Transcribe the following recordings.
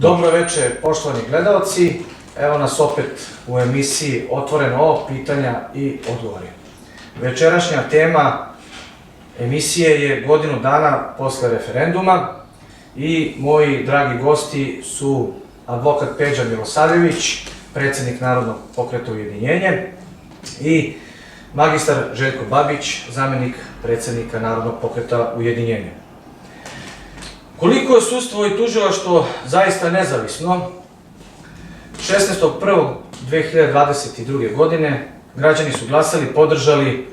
Dobro večer, poštovani gledalci. Evo nas opet u emisiji Otvoreno o pitanja i odgovori. Večerašnja tema emisije je godinu dana posle referenduma i moji dragi gosti su advokat Peđa Milosavljević, predsjednik Narodnog pokreta Ujedinjenje, i magistar Željko Babić, zamjenik predsjednika Narodnog pokreta Ujedinjenje. Koliko je sudstvo i tužilaštvo zaista nezavisno, 16.1.2022. godine građani su glasali, podržali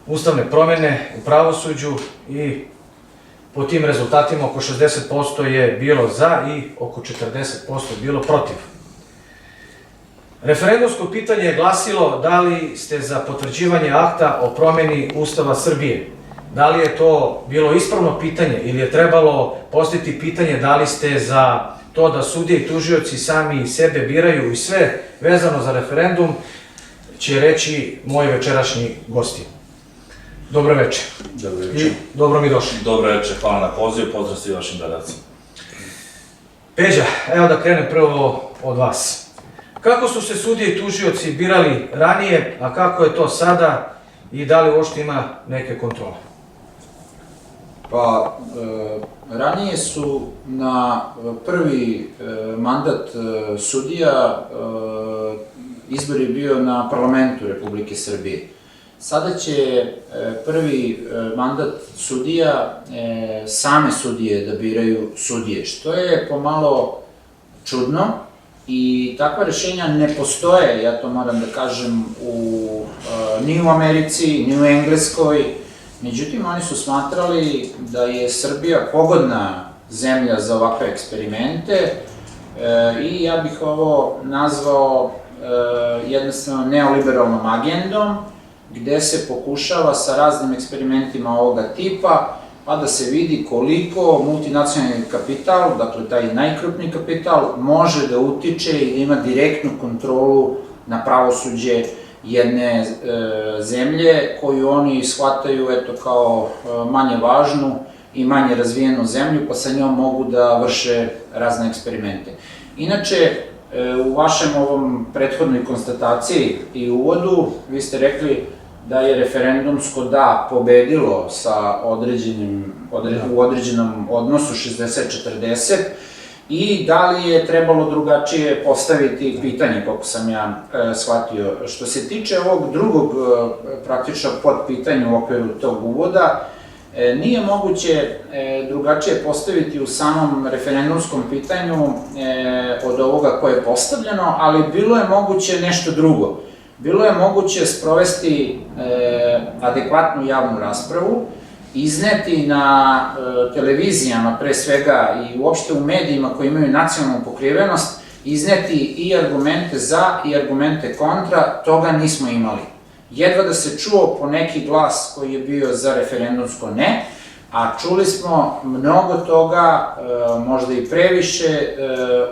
ustavne promjene u pravosuđu i po tim rezultatima oko 60% je bilo za i oko 40% bilo protiv. Referendumsko pitanje je glasilo da li ste za potvrđivanje akta o promjeni Ustava Srbije. Da li je to bilo ispravno pitanje ili je trebalo postaviti pitanje da li ste za to da sudije i tužioci sami sebe biraju, i sve vezano za referendum će reći moji večerašnji gosti. Dobro večer. Dobro večer. I dobro mi došli. Dobro večer, hvala na pozivu, pozdrav svi vašim gledalcima. Peđa, evo da krenem prvo od vas. Kako su se sudije i tužioci birali ranije, a kako je to sada i da li uopšte ima neke kontrole? Pa, ranije su na prvi mandat sudija izbor je bio na parlamentu Republike Srbije. Sada će prvi mandat sudija same sudije da biraju sudije, što je pomalo čudno i takva rešenja ne postoje, ja to moram da kažem, ni u Americi, ni u Engleskoj. Međutim, oni su smatrali da je Srbija pogodna zemlja za ovakve eksperimente i ja bih ovo nazvao jednostavno neoliberalnom agendom, gde se pokušava sa raznim eksperimentima ovoga tipa, pa da se vidi koliko multinacionalni kapital, dakle taj najkrupniji kapital, može da utiče i da ima direktnu kontrolu na pravosuđe jedne zemlje koju oni shvataju kao manje važnu i manje razvijenu zemlju, pa sa njom mogu da vrše razne eksperimente. Inače, u vašem ovom prethodnoj konstataciji i uvodu, vi ste rekli da je referendumsko da pobedilo u određenom odnosu 60-40, i da li je trebalo drugačije postaviti pitanje, kako sam ja shvatio. Što se tiče ovog drugog praktično podpitanja u okviru tog uvoda, nije moguće drugačije postaviti u samom referendumskom pitanju od ovoga koje je postavljeno, ali bilo je moguće nešto drugo. Bilo je moguće sprovesti adekvatnu javnu raspravu, izneti na televizijama pre svega i uopšte u medijima koji imaju nacionalnu pokrivenost, izneti i argumente za i argumente kontra. Toga nismo imali. Jedva da se čuo po neki glas koji je bio za referendumsko ne, a čuli smo mnogo toga, možda i previše,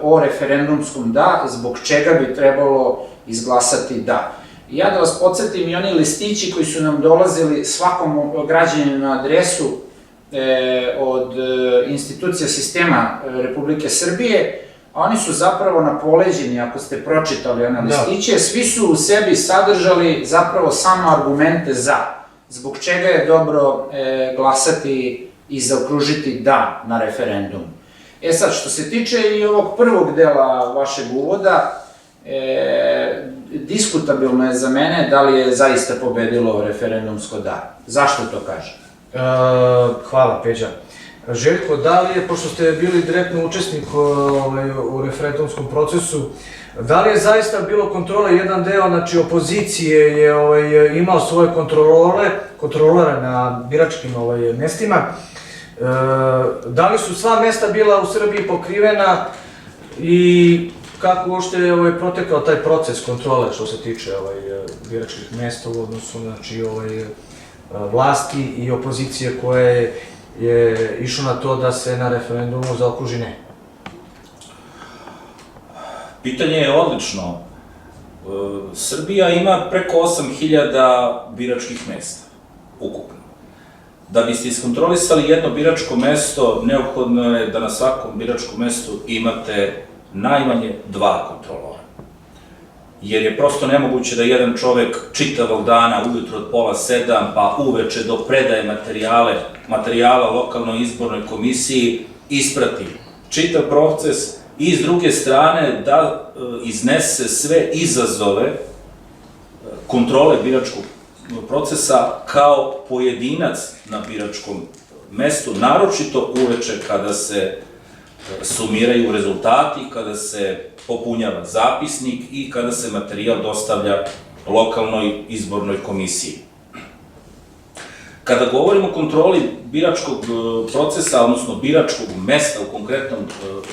o referendumskom da, zbog čega bi trebalo izglasati da. Ja da vas podsjetim, i oni listići koji su nam dolazili svakom građaninu na adresu od institucija sistema Republike Srbije, oni su zapravo napoleđeni, ako ste pročitali one listiće, svi su u sebi sadržali zapravo samo argumente za, zbog čega je dobro glasati i zaokružiti da na referendum. E sad, što se tiče i ovog prvog dela vašeg uvoda, diskutabilno je za mene da li je zaista pobedilo referendumsko da. Zašto to kažem? Hvala, Peđa. Željko, da li je, pošto ste bili direktno učesnik u referendumskom procesu, da li je zaista bilo kontrole? Jedan deo, znači opozicije je imao svoje kontrolore na biračkim mestima. Da li su sva mesta bila u Srbiji pokrivena i kako uopšte je protekao taj proces kontrole što se tiče biračkih mesta u odnosu vlasti i opozicije koje je išlo na to da se na referendumu zaokruži ne? Pitanje je odlično. Srbija ima preko 8.000 biračkih mesta, ukupno. Da biste iskontrolisali jedno biračko mesto, neophodno je da na svakom biračkom mestu imate najmanje 2 kontrolora. Jer je prosto nemoguće da jedan čovek čitavog dana, ujutro od 6:30, pa uveče do predaje materijala lokalnoj izbornoj komisiji, isprati čitav proces i s druge strane da iznese sve izazove kontrole biračkog procesa kao pojedinac na biračkom mestu, naročito uveče kada se sumiraju rezultati, kada se popunjava zapisnik i kada se materijal dostavlja lokalnoj izbornoj komisiji. Kada govorimo o kontroli biračkog procesa, odnosno biračkog mesta u konkretnom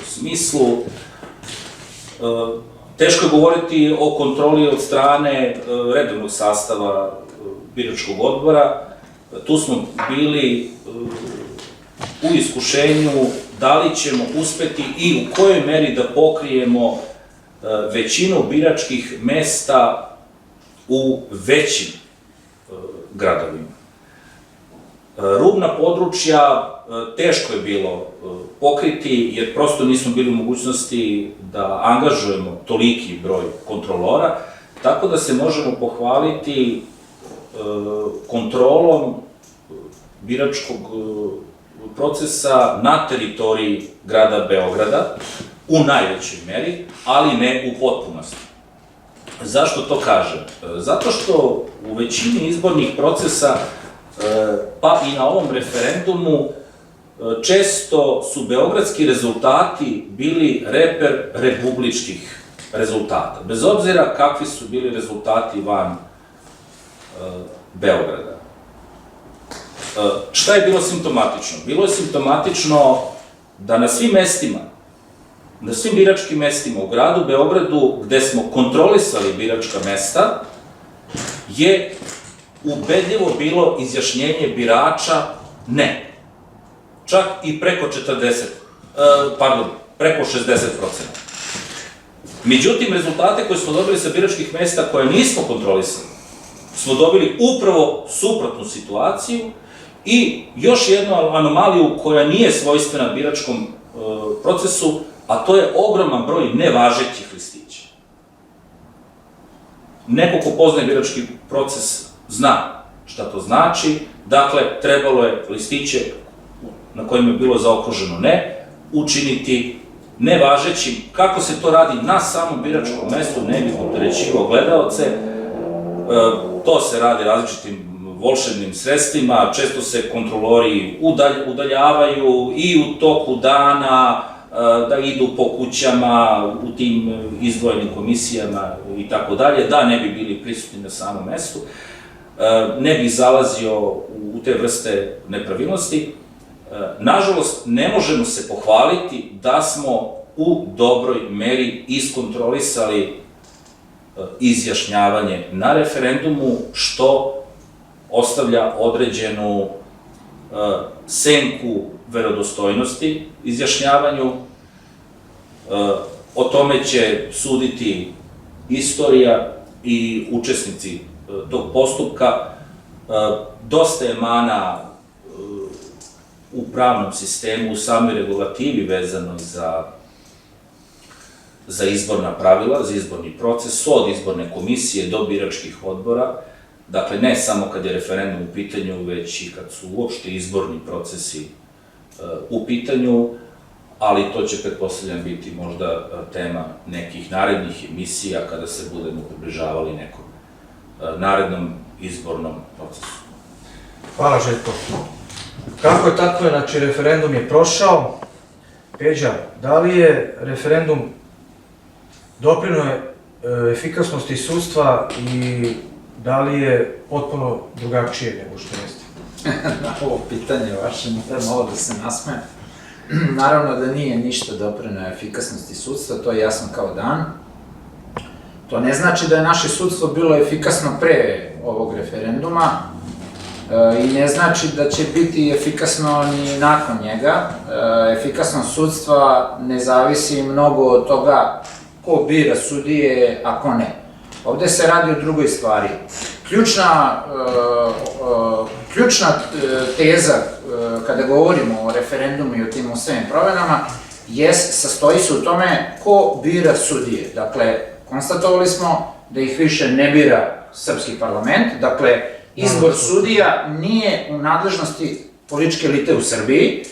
smislu, teško je govoriti o kontroli od strane redovnog sastava biračkog odbora. Tu smo bili u iskušenju da li ćemo uspeti i u kojoj meri da pokrijemo većinu biračkih mesta u većim gradovima. Rubna područja teško je bilo pokriti, jer prosto nismo bili u mogućnosti da angažujemo toliki broj kontrolora, tako da se možemo pohvaliti kontrolom biračkog procesa na teritoriji grada Beograda u najvećoj meri, ali ne u potpunosti. Zašto to kažem? Zato što u većini izbornih procesa, pa i na ovom referendumu, često su beogradski rezultati bili reper republičkih rezultata, bez obzira kakvi su bili rezultati van Beograda. Šta je bilo simptomatično? Bilo je simptomatično da na svim mestima, na svim biračkim mestima u gradu Beogradu, gde smo kontrolisali biračka mesta, je ubedljivo bilo izjašnjenje birača ne. Čak i preko 60%. Međutim, rezultate koje smo dobili sa biračkih mesta koje nismo kontrolisali, smo dobili upravo suprotnu situaciju i još jednu anomaliju koja nije svojstvena biračkom procesu, a to je ogroman broj nevažećih listića. Neko ko poznaje birački proces zna šta to znači, dakle, trebalo je listiće na kojima je bilo zaokruženo ne, učiniti nevažećim. Kako se to radi na samom biračkom mestu, ne bih opterećivao gledaoce, to se radi različitim volšebnim sredstvima, često se kontrolori udaljavaju i u toku dana, da idu po kućama u tim izdvojenim komisijama i tako dalje, da ne bi bili prisutni na samom mestu, ne bih zalazio u te vrste nepravilnosti. Nažalost, ne možemo se pohvaliti da smo u dobroj meri iskontrolisali izjašnjavanje na referendumu, što ostavlja određenu senku verodostojnosti izjašnjavanju. O tome će suditi istorija i učesnici tog postupka. Dosta je mana u pravnom sistemu, u samoj regulativi vezano za izborna pravila, za izborni proces, od izborne komisije do biračkih odbora. Dakle, ne samo kad je referendum u pitanju, već i kad su uopšte izborni procesi u pitanju, ali to će, pretpostavljam, biti možda tema nekih narednih emisija kada se budemo približavali nekom narednom izbornom procesu. Hvala, Željko. Kako je tako je, znači referendum je prošao. Peđa, da li je referendum doprineo efikasnosti sudstva i da li je potpuno drugačije nego što jeste? Na ovo pitanje vaše moram malo da se nasmejem. Naravno da nije ništa doprineo efikasnosti sudstva, to je jasno kao dan. To ne znači da je naše sudstvo bilo efikasno pre ovog referenduma i ne znači da će biti efikasno ni nakon njega. Efikasnost sudstva ne zavisi mnogo od toga ko bira sudije, a ko ne. Ovde se radi o drugoj stvari. Ključna teza kada govorimo o referendumu i o tim ustavnim promenama sastoji se u tome ko bira sudije. Dakle, konstatovali smo da ih više ne bira srpski parlament, dakle, izbor sudija nije u nadležnosti političke elite u Srbiji.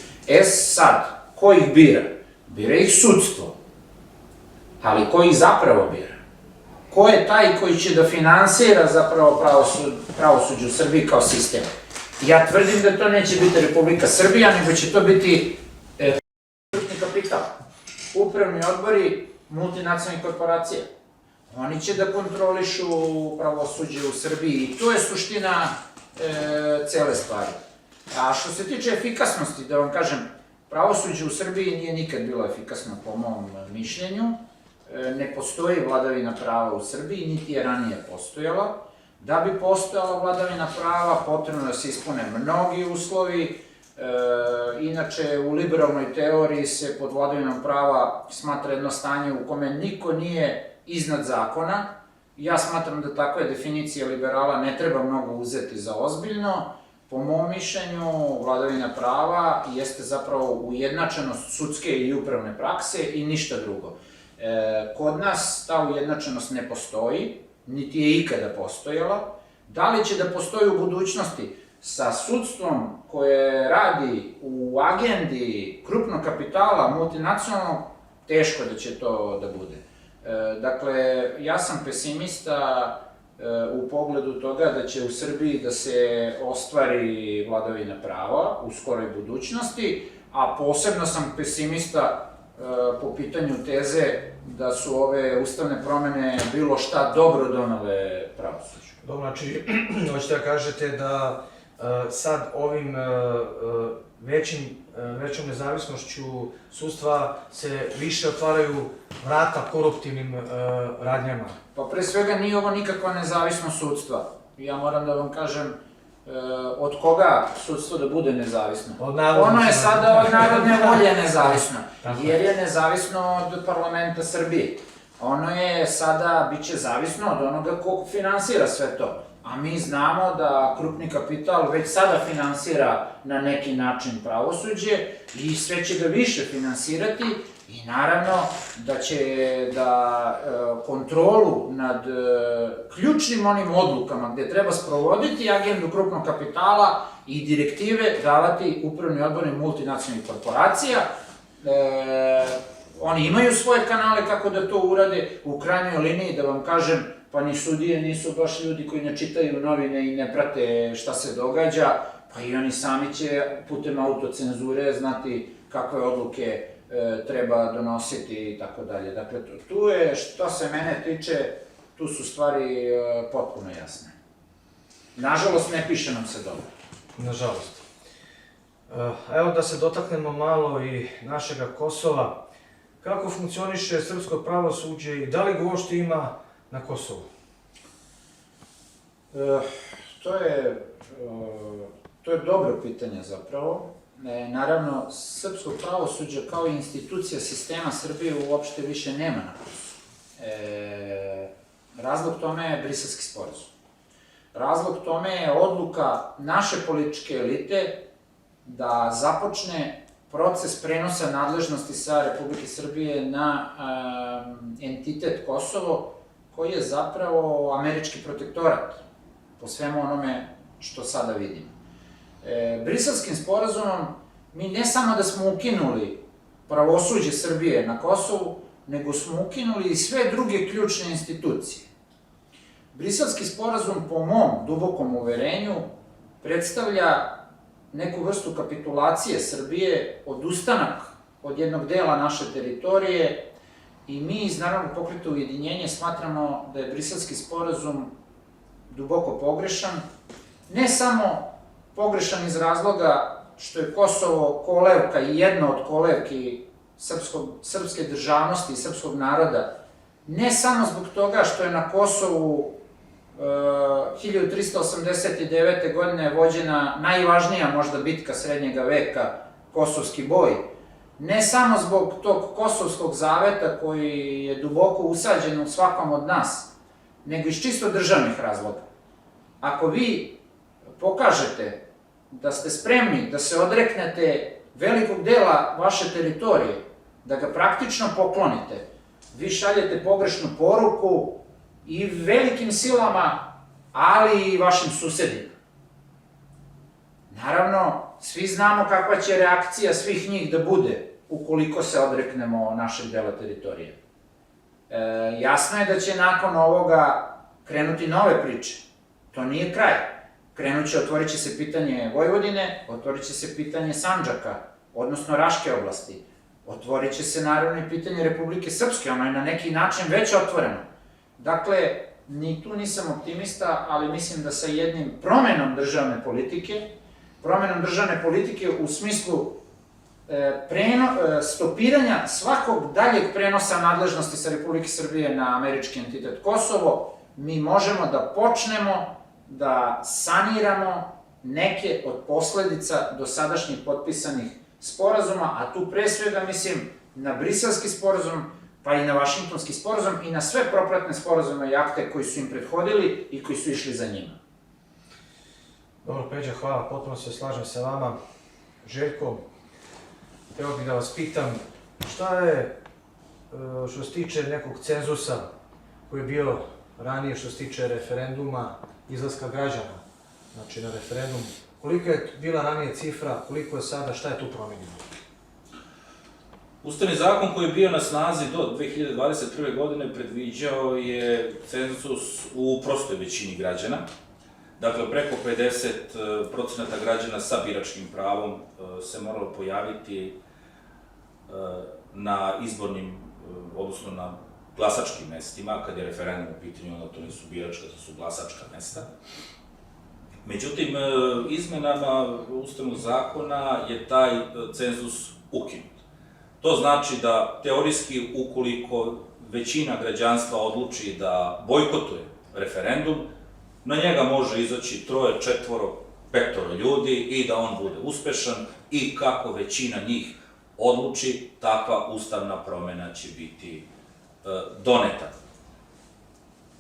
Sad, ko ih bira? Bira ih sudstvo. Ali ko ih zapravo bira? Ko je taj koji će da finansira zapravo pravosuđe u Srbiji kao sistem? Ja tvrdim da to neće biti Republika Srbija, nego će to biti krupni kapital, upravni odbori multinacionalnih korporacija. Oni će da kontrolišu pravosuđe u Srbiji i to je suština cele stvari. A što se tiče efikasnosti, da vam kažem, pravosuđe u Srbiji nije nikad bilo efikasno po mom mišljenju. Ne postoji vladavina prava u Srbiji, niti je ranije postojala. Da bi postojala vladavina prava, potrebno da se ispune mnogi uslovi. Inače, u liberalnoj teoriji se pod vladavinom prava smatra jedno stanje u kome niko nije iznad zakona. Ja smatram da takva definicija liberala ne treba mnogo uzeti za ozbiljno. Po mom mišljenju, vladavina prava jeste zapravo ujednačenost sudske i upravne prakse i ništa drugo. Kod nas ta ujednačenost ne postoji, niti je ikada postojala. Da li će da postoji u budućnosti? Sa sudstvom koje radi u agendi krupnog kapitala, multinacionalnog, teško da će to da bude. Dakle, ja sam pesimista u pogledu toga da će u Srbiji da se ostvari vladavina prava u skoroj budućnosti, a posebno sam pesimista po pitanju teze da su ove ustavne promene bilo šta dobro donale pravosuđu. Dobro, znači, hoćete da kažete da sad ovim većom nezavisnošću sudstva se više otvaraju vrata koruptivnim radnjama? Pa pre svega nije ovo nikakva nezavisnost sudstva. Ja moram da vam kažem od koga sudstvo da bude nezavisno. Ono je sada od narodne volje nezavisno, jer je nezavisno od parlamenta Srbije. Ono je sada, bit će zavisno od onoga ko finansira sve to. A mi znamo da krupni kapital već sada finansira na neki način pravosuđe i sve će ga više finansirati i naravno da će da kontrolu nad ključnim onim odlukama gde treba sprovoditi agendu krupnog kapitala i direktive davati upravni odbori multinacionalnih korporacija. Oni imaju svoje kanale kako da to urade, u krajnjoj liniji da vam kažem, pa ni sudije nisu baš ljudi koji ne čitaju novine i ne prate šta se događa, pa i oni sami će putem autocenzure znati kakve odluke treba donositi i tako dalje. Dakle, tu je, što se mene tiče, tu su stvari potpuno jasne. Nažalost, ne piše nam se dobro. Nažalost. Evo da se dotaknemo malo i našega Kosova. Kako funkcioniše srpsko pravosuđe i da li ga uopšte ima na Kosovu? To je dobro pitanje zapravo. Naravno, srpsko pravosuđe kao institucija sistema Srbije uopšte više nema na Kosovu. Razlog tome je Briselski sporazum. Razlog tome je odluka naše političke elite da započne proces prenosa nadležnosti sa Republike Srbije na entitet Kosovo, koji je zapravo američki protektorat, po svemu onome što sada vidimo. Briselskim sporazumom mi ne samo da smo ukinuli pravosuđe Srbije na Kosovu, nego smo ukinuli i sve druge ključne institucije. Briselski sporazum, po mom dubokom uverenju, predstavlja neku vrstu kapitulacije Srbije, odustanak od jednog dela naše teritorije i mi iz Narodnog pokreta Ujedinjenja smatramo da je Briselski sporazum duboko pogrešan, ne samo pogrešan iz razloga što je Kosovo kolevka i jedna od kolevki srpske državnosti i srpskog naroda, ne samo zbog toga što je na Kosovu 1389. godine vođena najvažnija možda bitka srednjega veka, Kosovski boj, ne samo zbog tog Kosovskog zaveta koji je duboko usađen u svakom od nas, nego iz čisto državnih razloga. Ako vi pokažete da ste spremni da se odreknete velikog dela vaše teritorije da ga praktično poklonite, vi šaljete pogrešnu poruku i velikim silama, ali i vašim susedima. Naravno, svi znamo kakva će reakcija svih njih da bude ukoliko se odreknemo našeg dela teritorije. Jasno je da će nakon ovoga krenuti nove priče. To nije kraj. Otvorit će se pitanje Vojvodine, otvorit će se pitanje Sandžaka, odnosno Raške oblasti. Otvorit će se naravno i pitanje Republike Srpske, ono je na neki način već otvoreno. Dakle, ni tu nisam optimista, ali mislim da sa jednim promenom državne politike u smislu stopiranja svakog daljeg prenosa nadležnosti sa Republike Srbije na američki entitet Kosovo, mi možemo da počnemo da saniramo neke od posledica dosadašnjih potpisanih sporazuma, a tu pre svega mislim na Briselski sporazum, pa i na Vašingtonski sporazum i na sve propratne sporazume i akte koji su im prethodili i koji su išli za njima. Dobro, Peđa, hvala, potpuno se slažem sa vama. Željko, hteo bih da vas pitam, šta je, što se tiče nekog cenzusa koji je bio ranije, što se tiče referenduma, izlaska građana, znači na referendum, koliko je bila ranije cifra, koliko je sada, šta je tu promenjeno? Ustavni zakon koji je bio na snazi do 2021. godine predviđao je cenzus u prostoj većini građana. Dakle, preko 50% građana sa biračkim pravom se moralo pojaviti na izbornim, odnosno na glasačkim mestima, kad je referendum u pitanju, onda to nisu biračka, to su glasačka mesta. Međutim, izmenama Ustavnog zakona je taj cenzus ukinut. To znači da, teorijski, ukoliko većina građanstva odluči da bojkotuje referendum, na njega može izaći 3, 4, 5 ljudi i da on bude uspešan i kako većina njih odluči, takva ustavna promena će biti doneta.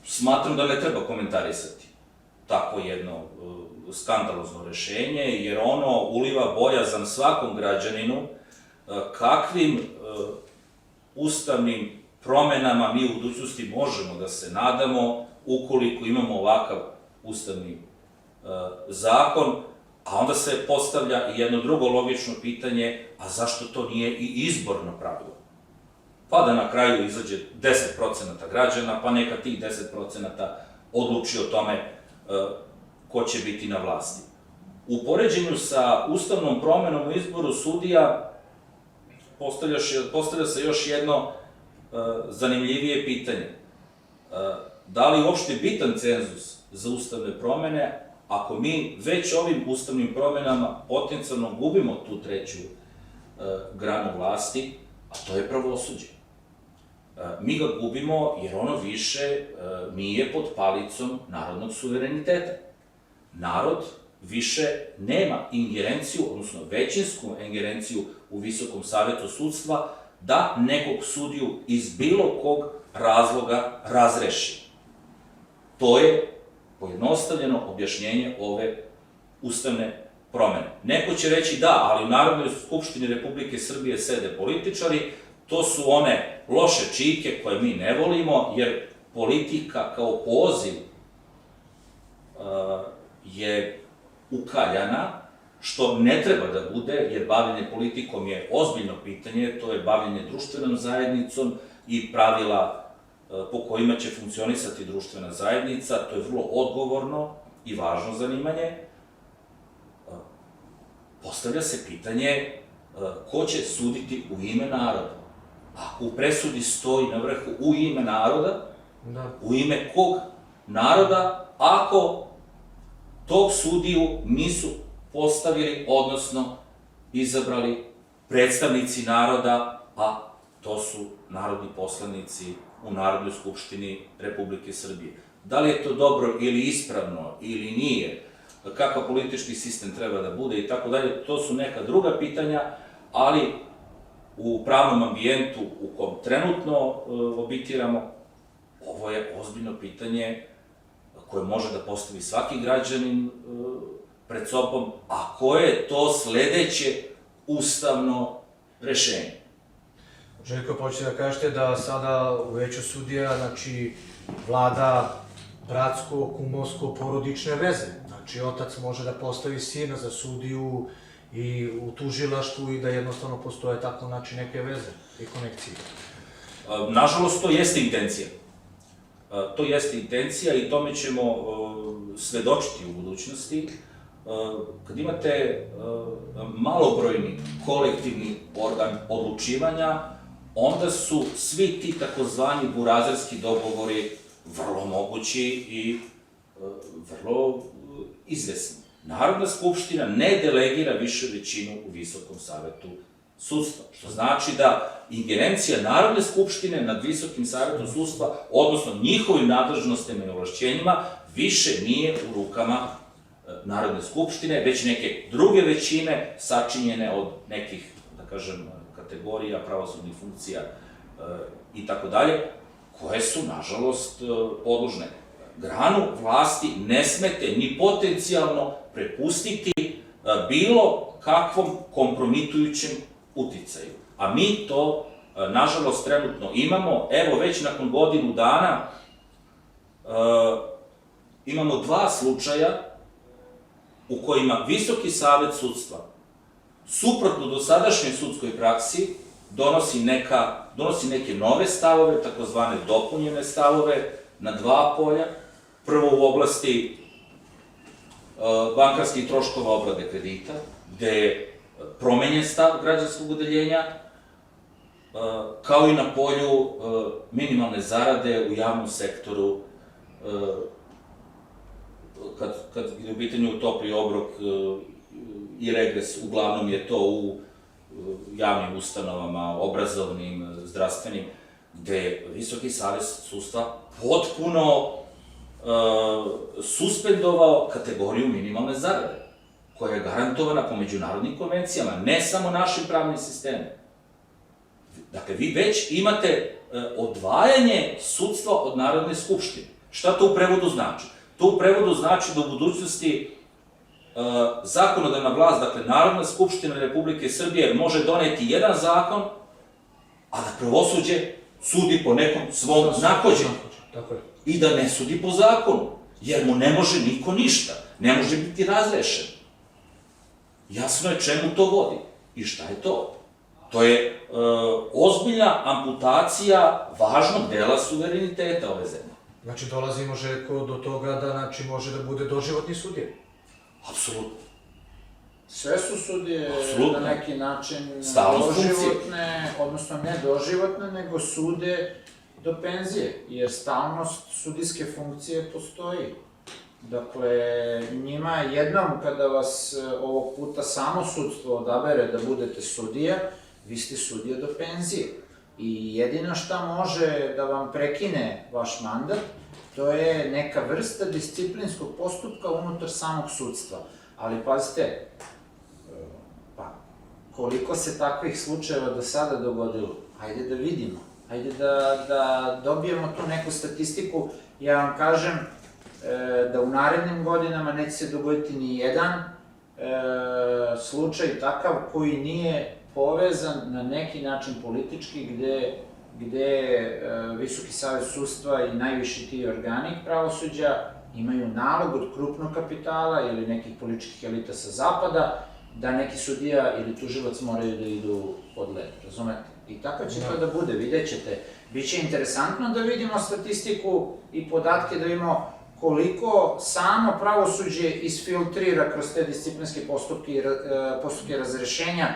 Smatram da ne treba komentarisati tako jedno skandalozno rešenje, jer ono uliva bojazan svakom građaninu kakvim ustavnim promenama mi u budućnosti možemo da se nadamo ukoliko imamo ovakav ustavni zakon, a onda se postavlja i jedno drugo logično pitanje, a zašto to nije i izborno pravilo? Pa da na kraju izađe 10% građana, pa neka tih 10% odluči o tome ko će biti na vlasti. U poređenju sa ustavnom promenom u izboru sudija postavlja se još jedno zanimljivije pitanje. Da li je uopšte bitan cenzus za ustavne promene ako mi već ovim ustavnim promenama potencijalno gubimo tu treću granu vlasti, a to je pravosuđe. Mi ga gubimo jer ono više nije pod palicom narodnog suvereniteta. Narod više nema ingerenciju, odnosno većinsku ingerenciju u Visokom savetu sudstva da nekog sudiju iz bilo kog razloga razreši. To je pojednostavljeno objašnjenje ove ustavne promene. Neko će reći da, ali u Narodnoj skupštini Republike Srbije sede političari, to su one loše čike koje mi ne volimo, jer politika kao poziv je ukaljana, što ne treba da bude, jer bavljenje politikom je ozbiljno pitanje, to je bavljenje društvenom zajednicom i pravila po kojima će funkcionisati društvena zajednica, to je vrlo odgovorno i važno zanimanje. Postavlja se pitanje ko će suditi u ime naroda. Ako u presudi stoji na vrhu u ime naroda, u ime kog naroda, ako tog sudiju nisu postavili, odnosno izabrali predstavnici naroda, a to su narodni poslanici u Narodnoj skupštini Republike Srbije. Da li je to dobro ili ispravno ili nije, kakav politički sistem treba da bude i tako dalje, to su neka druga pitanja, ali u pravnom ambijentu u kom trenutno obitiramo, ovo je ozbiljno pitanje koje može da postavi svaki građanin pred sobom, a koje je to sledeće ustavno rešenje. Željko, počete da kažete da sada u veću sudija, znači, vlada bratsko, kumovsko, porodične veze. Znači, otac može da postavi sina za sudiju i u tužilaštvu i da jednostavno postoje tako, znači, neke veze i konekcije. Nažalost, to jeste intencija. To jeste intencija i tome ćemo svedočiti u budućnosti. Kad imate malobrojni kolektivni organ odlučivanja, onda su svi ti takozvani burazerski dogovori vrlo mogući i vrlo izvesni. Narodna skupština ne delegira više većinu u Visokom savetu sudstva, što znači da ingerencija Narodne skupštine nad Visokim savetom sudstva, odnosno njihovim nadležnostima i ovlašćenjima, više nije u rukama Narodne skupštine, već neke druge većine sačinjene od nekih, da kažem, kategorija, pravosudnih funkcija i tako dalje, koje su, nažalost, podložne. Granu vlasti ne smete ni potencijalno prepustiti bilo kakvom kompromitujućem uticaju. A mi to, nažalost, trenutno imamo. Evo, već nakon godinu dana imamo 2 slučaja u kojima Visoki savet sudstva, suprotno dosadašnjoj sudskoj praksi, donosi neke nove stavove, takozvane dopunjene stavove, na 2 polja. Prvo u oblasti bankarskih troškova obrade kredita, gde je promenjen stav građanskog odeljenja, kao i na polju minimalne zarade u javnom sektoru, kad je u pitanju topli obrok i regres, uglavnom je to u javnim ustanovama, obrazovnim, zdravstvenim, gde je Visoki savet sudstva potpuno suspendovao kategoriju minimalne zarade, koja je garantovana po međunarodnim konvencijama, ne samo našim pravnim sistemom. Dakle, vi već imate odvajanje sudstva od Narodne skupštine. Šta to u prevodu znači? To u prevodu znači da u budućnosti zakonodavna vlast, dakle, Narodna skupština Republike Srbije može doneti jedan zakon, a da pravosuđe sudi po nekom svom nahođenju. I da ne sudi po zakonu, jer mu ne može niko ništa, ne može biti razrešen. Jasno je čemu to vodi i šta je to. To je ozbiljna amputacija važnog dela suvereniteta ove zemlje. Znači, dolazimo, Željko, do toga da, znači, može da bude doživotni sudija. Apsolutno. Sve su sudije na neki način doživotne, odnosno ne doživotne, nego sude do penzije, jer stalnost sudijske funkcije postoji. Dakle, njima jednom kada vas ovog puta samo sudstvo odabere da budete sudija, vi ste sudija do penzije. I jedino šta može da vam prekine vaš mandat, to je neka vrsta disciplinskog postupka unutar samog sudstva. Ali pazite, pa koliko se takvih slučajeva do sada dogodilo, hajde da vidimo, hajde da dobijemo tu neku statistiku. Ja vam kažem da u narednim godinama neće se dogoditi ni jedan slučaj takav koji nije povezan na neki način politički, gde Visoki savet sudstva i najviši ti organi pravosuđa imaju nalog od krupnog kapitala ili nekih političkih elita sa zapada, da neki sudija ili tužilac moraju da idu pod led, razumete? I tako će to da bude, vidjet ćete. Biće interesantno da vidimo statistiku i podatke, da vidimo koliko samo pravosuđe isfiltrira kroz te disciplinske postupke razrešenja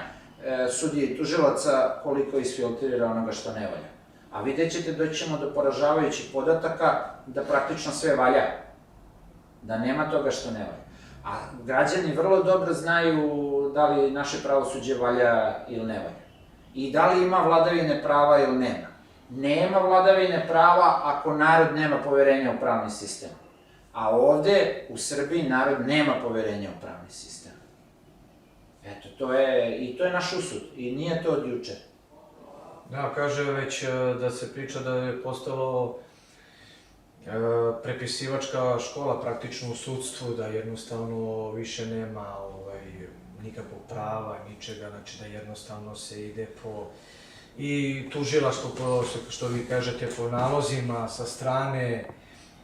sudije i tužilaca, koliko isfiltrira onoga što ne valja. A vidjet ćete da ćemo do poražavajućih podataka da praktično sve valja, da nema toga što ne valja. A građani vrlo dobro znaju da li naše pravosuđe valja ili ne valja. I da li ima vladavine prava ili nema. Nema vladavine prava ako narod nema poverenja u pravni sistem. A ovde, u Srbiji, narod nema poverenja u pravni sistem. Eto, to je naš usud i nije to od juče. Da, kaže već da se priča da je postalo prepisivačka škola praktično u sudstvu, da jednostavno više nema nikakvog prava, ničega, znači da jednostavno se ide po i tužilaštvo, što vi kažete, po nalozima sa strane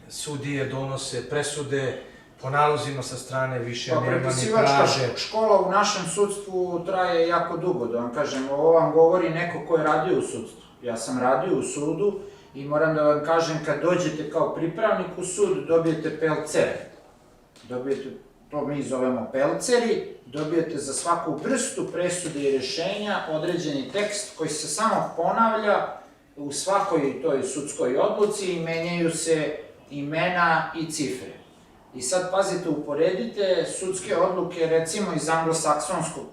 sudije donose presude, po nalozima sa strane više nema ni traže. Prepisivačka škola u našem sudstvu traje jako dugo, da vam kažem, ovo vam govori neko ko je radio u sudstvu. Ja sam radio u sudu i moram da vam kažem, kad dođete kao pripravnik u sud, dobijete pelcere. Dobijete, to mi zovemo pelceri, dobijete za svaku vrstu presude i rešenja određeni tekst koji se samo ponavlja u svakoj toj sudskoj odluci i menjaju se imena i cifre. I sad, pazite, uporedite sudske odluke, recimo iz anglosaksonskog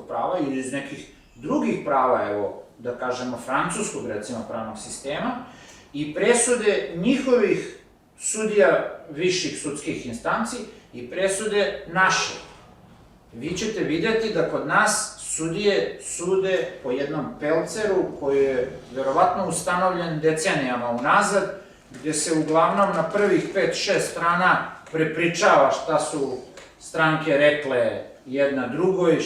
prava ili iz nekih drugih prava, evo, da kažemo francuskog, recimo, pravnog sistema, i presude njihovih sudija viših sudskih instanci i presude naše. Vi ćete vidjeti da kod nas sudije sude po jednom pelceru koji je verovatno ustanovljen decenijama unazad, gde se uglavnom na prvih 5-6 strana prepričava šta su stranke rekle jedna drugoj,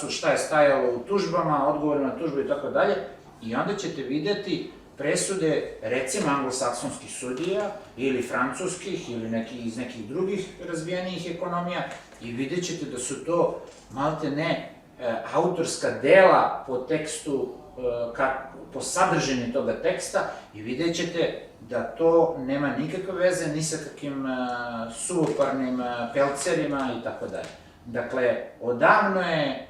šta je stajalo u tužbama, odgovor na tužbu i tako dalje, i onda ćete videti presude, recimo, anglosaksonskih sudija ili francuskih ili iz nekih drugih razvijenijih ekonomija i vidjet ćete da su to malte ne autorska dela po tekstu, po sadržini toga teksta i vidjet ćete da to nema nikakve veze ni sa kakvim suvoparnim pelcerima i tako dalje. Dakle, odavno je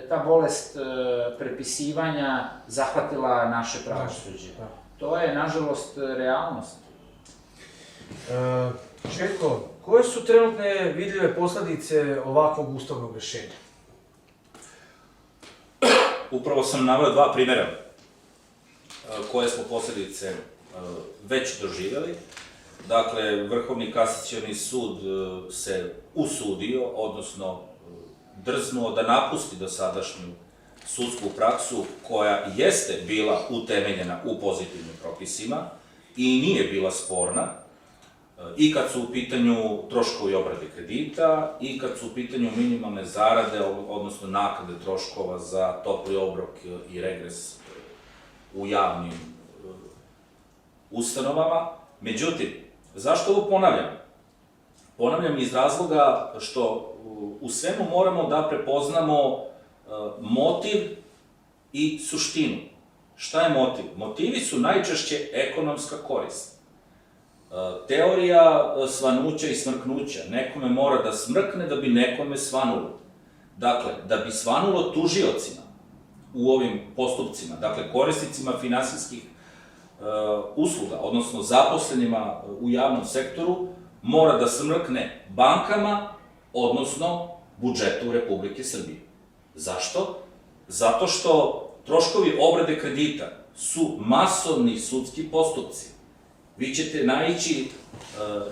ta bolest prepisivanja zahvatila naše pravosuđe. To je, nažalost, realnost. Željko, koje su trenutne vidljive posledice ovakvog ustavnog rešenja? Upravo sam naveo dva primjera koje smo posledice već doživjeli. Dakle, Vrhovni kasacioni sud se usudio, odnosno drznuo da napusti dosadašnju sudsku praksu koja jeste bila utemeljena u pozitivnim propisima i nije bila sporna, i kad su u pitanju troškovi obrade kredita i kad su u pitanju minimalne zarade, odnosno naknade troškova za topli obrok i regres u javnim ustanovama. Međutim, zašto ovo ponavljam? Ponavljam iz razloga što u svemu moramo da prepoznamo motiv i suštinu. Šta je motiv? Motivi su najčešće ekonomska korist. Teorija svanuća i smrknuća. Nekome mora da smrkne da bi nekome svanulo. Dakle, da bi svanulo tužiocima u ovim postupcima, dakle, korisnicima finansijskih usluga, odnosno zaposlenima u javnom sektoru, mora da smrkne bankama, odnosno budžetu Republike Srbije. Zašto? Zato što troškovi obrade kredita su masovni sudski postupci. Vi ćete naići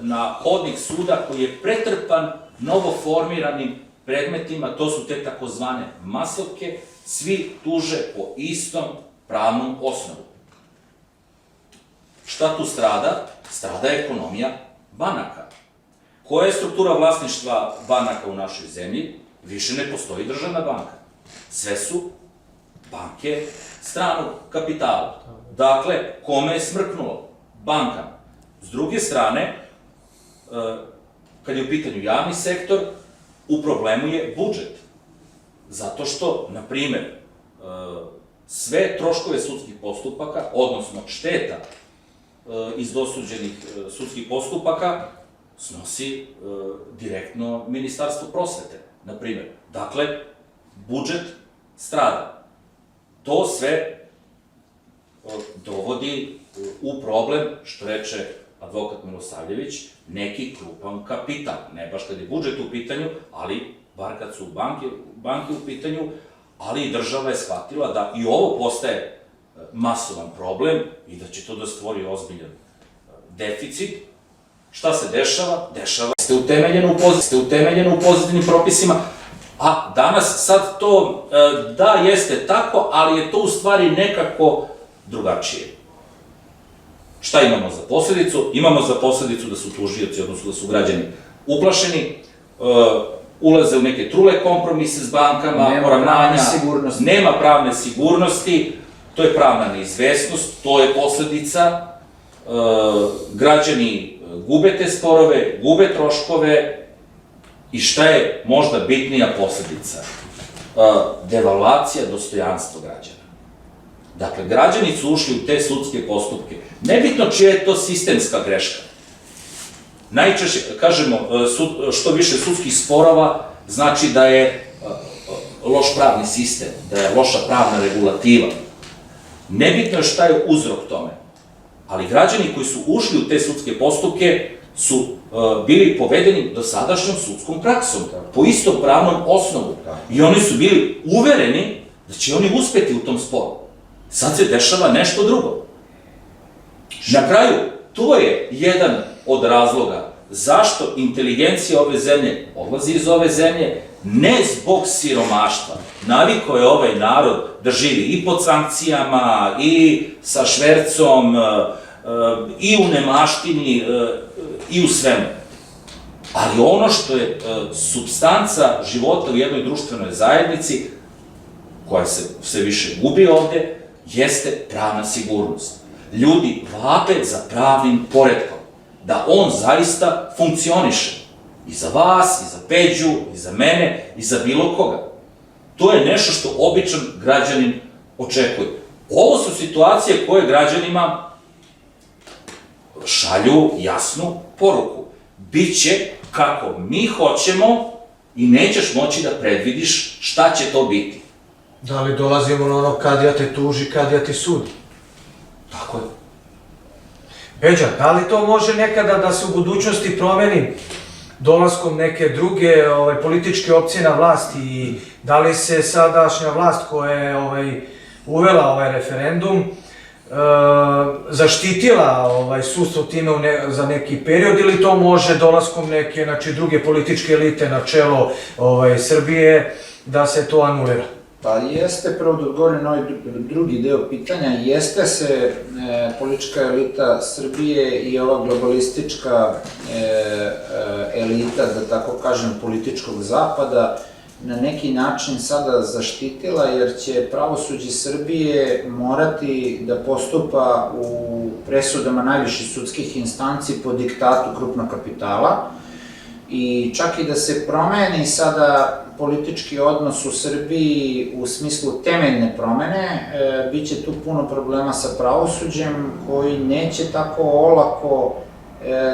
na hodnik suda koji je pretrpan novoformiranim predmetima, to su te takozvane masovke, svi tuže po istom pravnom osnovu. Šta tu strada? Strada ekonomija banaka. Koja je struktura vlasništva banaka u našoj zemlji? Više ne postoji državna banka. Sve su banke stranog kapitala. Dakle, kome je smrknulo? Bankama. S druge strane, kad je u pitanju javni sektor, u problemu je budžet. Zato što, na primer, sve troškove sudskih postupaka, odnosno šteta iz dosuđenih sudskih postupaka, snosi direktno Ministarstvo prosvete, na primer. Dakle, budžet strada. To sve dovodi u problem, što reče advokat Milosavljević, neki krupan kapital. Ne baš kad je budžet u pitanju, ali bar kad su banke u pitanju, ali i država je shvatila da i ovo postaje masovan problem i da će to da stvori ozbiljan deficit. Šta se dešava? Dešava se utemeljeno u pozitivnim propisima, a danas sad to, da, jeste tako, ali je to u stvari nekako drugačije. Šta imamo za posledicu? Imamo za posledicu da su tužioci, odnosno da su građani uplašeni. ulaze u neke trule kompromise s bankama, nema pravne sigurnosti, to je pravna neizvesnost, to je posledica, građani gube te sporove, gube troškove i šta je možda bitnija posledica? Devalvacija dostojanstva građana. Dakle, građani su ušli u te sudske postupke. Nebitno čija je to sistemska greška. Najčešće, kažemo, što više sudskih sporova znači da je loš pravni sistem, da je loša pravna regulativa. Nebitno je šta je uzrok tome, ali građani koji su ušli u te sudske postupke su bili povedeni dosadašnjom sudskom praksom, po istom pravnom osnovu. I oni su bili uvereni da će oni uspeti u tom sporu. Sad se dešava nešto drugo. Na kraju, to je jedan od razloga zašto inteligencija ove zemlje odlazi iz ove zemlje, ne zbog siromaštva. Navikao je ovaj narod da živi i pod sankcijama, i sa švercom, i u nemaštini, i u svemu. Ali ono što je supstanca života u jednoj društvenoj zajednici, koja se sve više gubi ovde, jeste pravna sigurnost. Ljudi vape za pravnim poretkom, da on zaista funkcioniše. I za vas, i za Peđu, i za mene, i za bilo koga. To je nešto što običan građanin očekuje. Ovo su situacije koje građanima šalju jasnu poruku. Biće kako mi hoćemo i nećeš moći da predvidiš šta će to biti. Da li dolazimo na ono kad ja te tuži, kad ja ti sudi? Tako je. Peđa, da li to može nekada da se u budućnosti promeni dolaskom neke druge političke opcije na vlast i da li se sadašnja vlast koja je uvela ovaj referendum zaštitila sudstvo time za neki period ili to može dolaskom neke druge političke elite na čelo Srbije da se to anulira? Pa jeste, prvo da odgovorim na ovaj drugi deo pitanja, jeste se politička elita Srbije i ova globalistička elita, da tako kažem, političkog zapada, na neki način sada zaštitila, jer će pravosuđe Srbije morati da postupa u presudama najviših sudskih instanci po diktatu krupnog kapitala. I čak i da se promeni sada politički odnos u Srbiji u smislu temeljne promene, bit će tu puno problema sa pravosuđem koji neće tako olako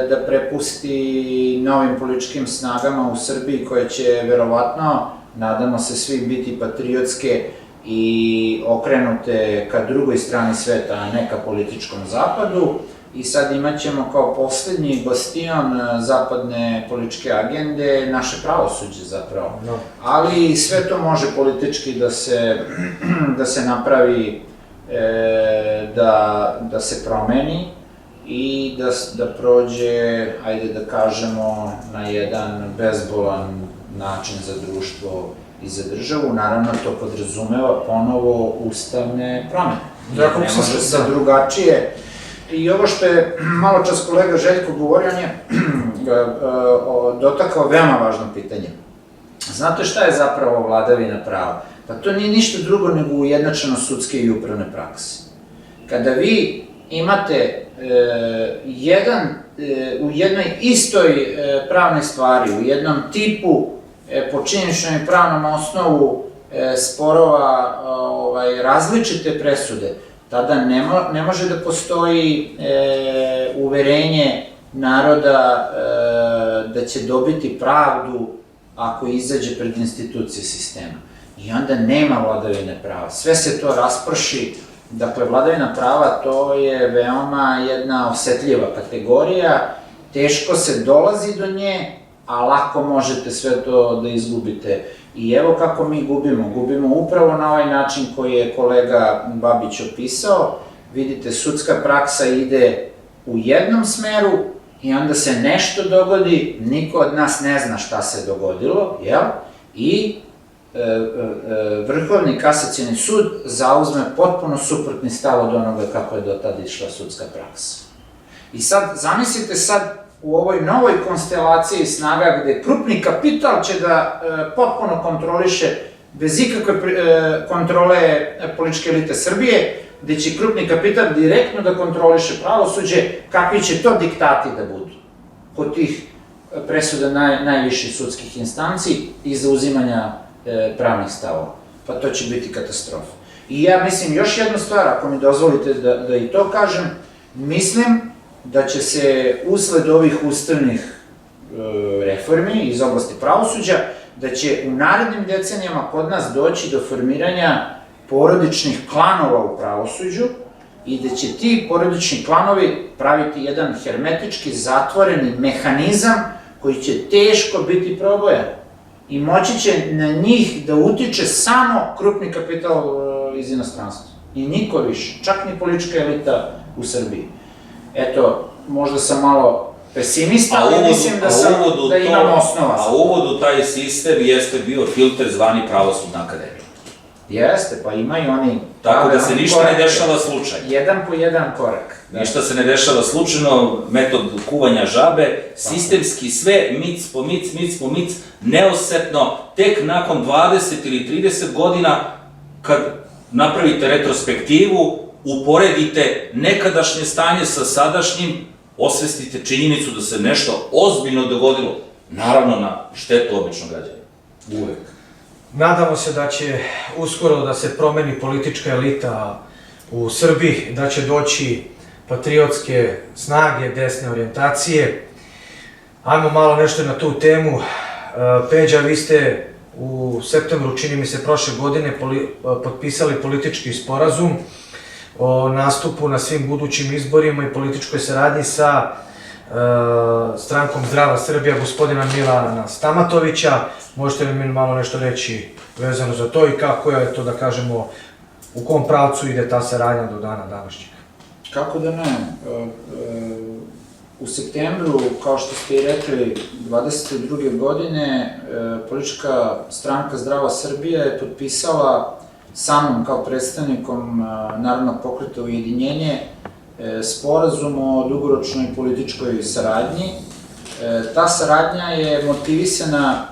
da prepusti novim političkim snagama u Srbiji koje će verovatno, nadamo se svi, biti patriotske i okrenute ka drugoj strani sveta, a ne ka političkom zapadu. I sad imat ćemo kao poslednji bastion zapadne političke agende naše pravosuđe zapravo. Ali sve to može politički da se napravi, da se promeni i da prođe, ajde da kažemo, na jedan bezbolan način za društvo i za državu. Naravno, to podrazumeva ponovo ustavne promene. Ne može se drugačije. I ovo što je malo čas kolega Željko govorio, on je dotakao veoma važno pitanje. Znate šta je zapravo vladavina prava? Pa to nije ništa drugo nego ujednačenost sudske i upravne prakse. Kada vi imate u jednoj istoj pravnoj stvari, u jednom tipu po činjeničnom i pravnom osnovu sporova različite presude, tada ne može da postoji uverenje naroda da će dobiti pravdu ako izađe pred institucije sistema. I onda nema vladavine prava. Sve se to rasprši. Dakle, vladavina prava to je veoma jedna osetljiva kategorija, teško se dolazi do nje, a lako možete sve to da izgubite. I evo kako mi gubimo. Gubimo upravo na ovaj način koji je kolega Babić opisao. Vidite, sudska praksa ide u jednom smeru i onda se nešto dogodi, niko od nas ne zna šta se dogodilo, jel? I Vrhovni kasacioni sud zauzme potpuno suprotni stav od onoga kako je do tada išla sudska praksa. I sad, zamislite sad u ovoj novoj konstelaciji snaga gde krupni kapital će da potpuno kontroliše bez ikakve kontrole političke elite Srbije, gde će krupni kapital direktno da kontroliše pravosuđe, kakvi će to diktati da budu kod tih presuda najviših sudskih instanci i zauzimanja pravnih stavova. Pa to će biti katastrofa. I ja mislim, još jednu stvar, ako mi dozvolite da i to kažem, mislim da će se usled ovih ustavnih reformi iz oblasti pravosuđa, da će u narednim decenijama kod nas doći do formiranja porodičnih klanova u pravosuđu i da će ti porodični klanovi praviti jedan hermetički zatvoreni mehanizam koji će teško biti probojan i moći će na njih da utiče samo krupni kapital iz inostranstva. I niko više, čak ni politička elita u Srbiji. Eto, možda sam malo pesimista, ali mislim da imam osnova. A uvod u taj sistem jeste bio filter zvani Pravosudna akademija. Jeste, pa imaju oni... Tako da se ništa ne dešava slučajno. Jedan po jedan korak. Ništa se ne dešava slučajno, metod kuvanja žabe, sistemski sve, mic po mic, neosetno, tek nakon 20 ili 30 godina, kad napravite retrospektivu, uporedite nekadašnje stanje sa sadašnjim, osvestite činjenicu da se nešto ozbiljno dogodilo, naravno na štetu običnog građana. Uvek. Nadamo se da će uskoro da se promeni politička elita u Srbiji, da će doći patriotske snage, desne orijentacije. Ajmo malo nešto na tu temu. Peđa, vi ste u septembru, čini mi se, prošle godine potpisali politički sporazum o nastupu na svim budućim izborima i političkoj saradnji sa strankom Zdrava Srbija, gospodina Milana Stamatovića. Možete li mi malo nešto reći vezano za to i kako je to, da kažemo, u kom pravcu ide ta saradnja do dana današnjeg? Kako da ne? U septembru, kao što ste i rekli, 22. godine, politička stranka Zdrava Srbija je potpisala sa mnom kao predstavnikom Narodnog pokreta Ujedinjenje sporazum o dugoročnoj političkoj saradnji. Ta saradnja je motivisana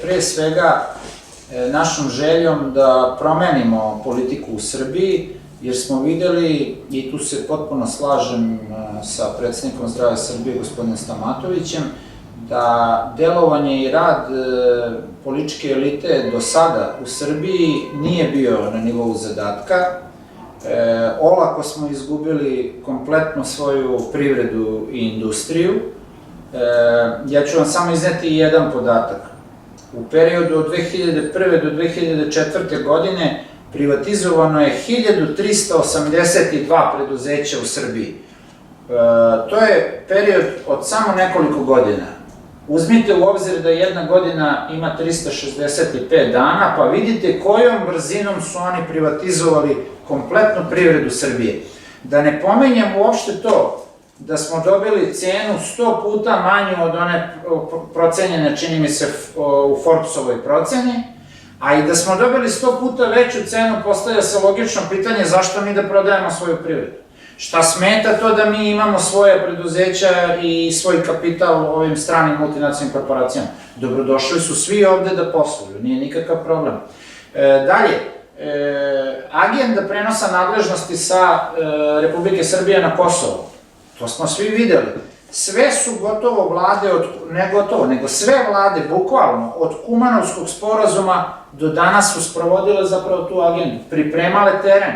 pre svega našom željom da promenimo politiku u Srbiji, jer smo videli, i tu se potpuno slažem sa predsednikom Zdrave Srbije, gospodinom Stamatovićem, da delovanje i rad političke elite do sada u Srbiji nije bio na nivou zadatka. Olako smo izgubili kompletno svoju privredu i industriju. Ja ću vam samo izneti jedan podatak. U periodu od 2001. do 2004. godine privatizovano je 1382 preduzeća u Srbiji. To je period od samo nekoliko godina. Uzmite u obzir da jedna godina ima 365 dana, pa vidite kojom brzinom su oni privatizovali kompletnu privredu Srbije. Da ne pomenjam uopšte to da smo dobili cenu 100 puta manju od one procenjene, čini mi se, u Forbesovoj proceni, a i da smo dobili 100 puta veću cenu, postavlja se logično pitanje zašto mi da prodajemo svoju privredu. Šta smeta to da mi imamo svoje preduzeća i svoj kapital ovim stranim multinacionalnim korporacijama? Dobrodošli su svi ovde da posluju, nije nikakav problem. Dalje, agenda prenosa nadležnosti sa Republike Srbije na Kosovo, to smo svi videli. Sve su gotovo vlade, ne gotovo, nego sve vlade, bukvalno, od Kumanovskog sporazuma do danas su sprovodile zapravo tu agendu, pripremale teren.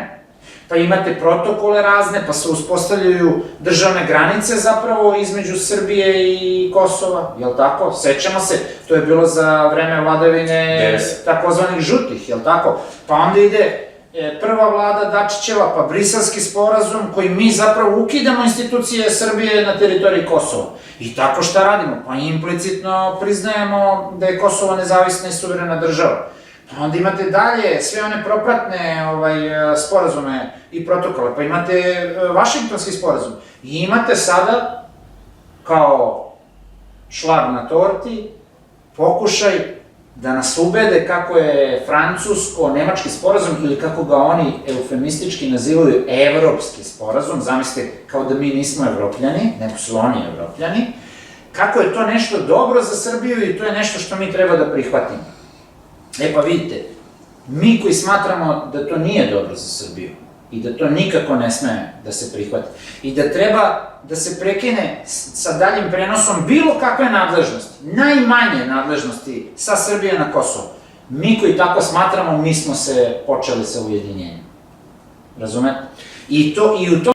Pa imate protokole razne, pa se uspostavljaju državne granice zapravo između Srbije i Kosova, jel tako? Sećamo se, to je bilo za vreme vladavine takozvanih žutih, jel tako? Pa onda ide prva vlada Dačićeva, pa Briselski sporazum koji mi zapravo ukidamo institucije Srbije na teritoriji Kosova. I tako šta radimo? Pa implicitno priznajemo da je Kosovo nezavisna i suverena država. Pa onda imate dalje sve one propratne sporazume i protokole, pa imate Vašingtonski sporazum. I imate sada, kao šlag na torti, pokušaj da nas ubede kako je francusko-nemački sporazum, ili kako ga oni eufemistički nazivaju evropski sporazum, zamislite kao da mi nismo evropljani, nego su oni evropljani, kako je to nešto dobro za Srbiju i to je nešto što mi treba da prihvatimo. E pa vidite, mi koji smatramo da to nije dobro za Srbiju i da to nikako ne sme da se prihvati i da treba da se prekine sa daljim prenosom bilo kakve nadležnosti, najmanje nadležnosti sa Srbije na Kosovo, mi koji tako smatramo, mi smo se počeli sa ujedinjenjem. Razumete? I u tom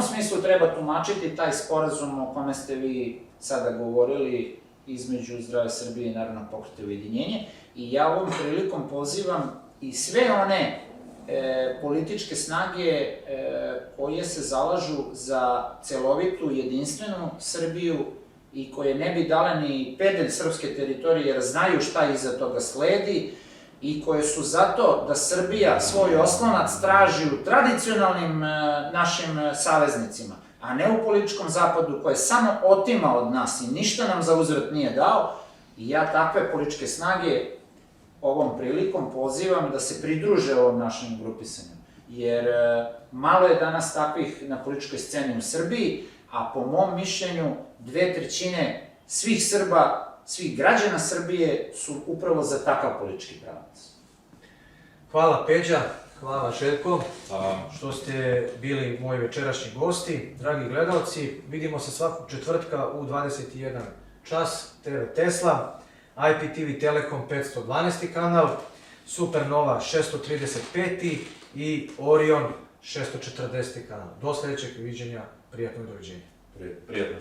smislu treba tumačiti taj sporazum o kome ste vi sada govorili između Zdrave Srbije i Narodnog pokreta ujedinjenje. I ja ovom prilikom pozivam i sve one političke snage koje se zalažu za celovitu, jedinstvenu Srbiju i koje ne bi dale ni pedalj srpske teritorije jer znaju šta iza toga sledi i koje su zato da Srbija svoj oslonac traži u tradicionalnim našim saveznicima, a ne u političkom zapadu koje samo otima od nas i ništa nam za uzvrat nije dao. I ja takve političke snage ovom prilikom pozivam da se pridruže ovom našem grupisanju. Jer malo je danas takvih na političkoj sceni u Srbiji, a po mom mišljenju 2/3 svih Srba, svih građana Srbije su upravo za takav politički pravac. Hvala Peđa, hvala Željko, Hvala. što ste bili moji večerašnji gosti. Dragi gledalci, vidimo se svakog četvrtka u 21 čas, TV Tesla, IPTV Telekom 512. kanal, Supernova 635. i Orion 640. kanal. Do sljedećeg viđenja, prijatno doviđenja. Prijatno.